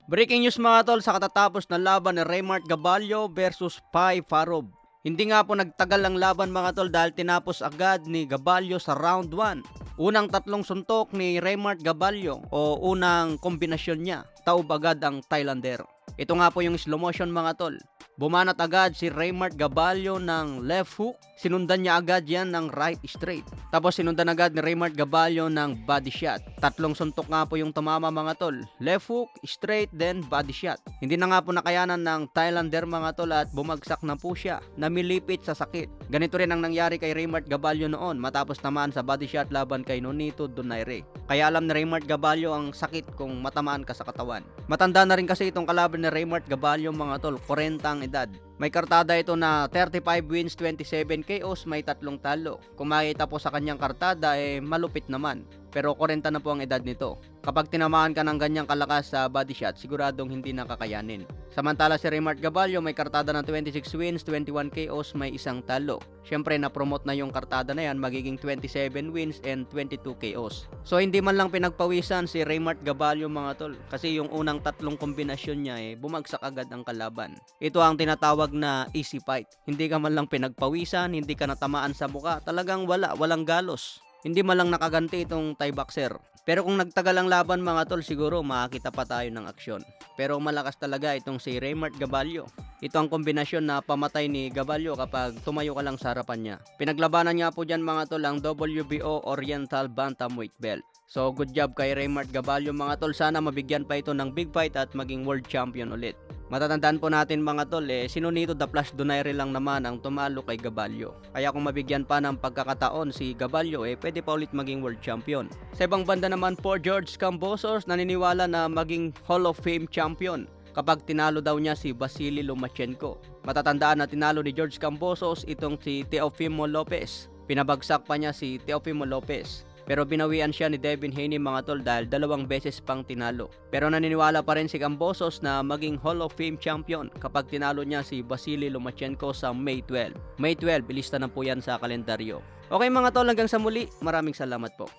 Breaking news mga tol sa katatapos na laban ni Raymart Gabalio versus Pai Farov. Hindi nga po nagtagal ang laban mga tol dahil tinapos agad ni Gabalio sa round 1. Unang tatlong suntok ni Raymart Gabalio o unang kombinasyon niya, taob agad ang Thailander. Ito nga po yung slow motion mga tol. Bumanat agad si Raymart Gabalio ng left hook, sinundan niya agad yan ng right straight. Tapos sinundan agad ni Raymart Gabalio ng body shot. Tatlong suntok nga po yung tumama mga tol. Left hook, straight, then body shot. Hindi na nga po nakayanan ng Thailander mga tol at bumagsak na po siya. Namilipit sa sakit. Ganito rin ang nangyari kay Raymart Gabalio noon matapos naman sa body shot laban kay Nonito Donaire. Kaya alam ni Raymart Gabalio ang sakit kung matamaan ka sa katawan. Matanda na rin kasi itong kalaban ni Raymart Gabalio mga tol, 40 ang edad. May kartada ito na 35 wins, 27 KOs, may 3 talo. Kung makita po sa kanyang kartada malupit naman. Pero 40 na po ang edad nito. Kapag tinamaan ka ng ganyang kalakas sa body shot, siguradong hindi nakakayanin. Samantala si Raymart Gabalio may kartada ng 26 wins, 21 KOs, may 1 talo. Syempre na-promote na yung kartada na yan, magiging 27 wins and 22 KOs. So hindi man lang pinagpawisan si Raymart Gabalio mga tol. Kasi yung unang tatlong kombinasyon niya bumagsak agad ang kalaban. Ito ang tinatawag na easy fight. Hindi ka man lang pinagpawisan, hindi ka natamaan sa muka, talagang walang galos. Hindi man lang nakaganti itong Thai boxer. Pero kung nagtagal ang laban mga tol, siguro makakita pa tayo ng aksyon. Pero malakas talaga itong si Raymart Gabalio. Ito ang kombinasyon na pamatay ni Gabalio kapag tumayo ka lang sa harapan niya. Pinaglabanan niya po dyan mga tol ang WBO Oriental Bantamweight Belt. So good job kay Raymart Gabalio mga tol. Sana mabigyan pa ito ng big fight at maging world champion ulit. Matatandaan po natin mga tol, si Nonito The Flash Donaire lang naman ang tumalo kay Gabalio. Kaya kung mabigyan pa ng pagkakataon si Gabalio, pwede pa ulit maging world champion. Sa ibang banda naman po, George Kambosos naniniwala na maging Hall of Fame champion kapag tinalo daw niya si Vasily Lomachenko. Matatandaan na tinalo ni George Kambosos itong si Teofimo Lopez. Pinabagsak pa niya si Teofimo Lopez. Pero binawian siya ni Devin Haney mga tol dahil 2 beses pang tinalo. Pero naniniwala pa rin si Kambosos na maging Hall of Fame champion kapag tinalo niya si Vasily Lomachenko sa May 12. May 12, ilista na po yan sa kalendaryo. Okay mga tol, hanggang sa muli, maraming salamat po.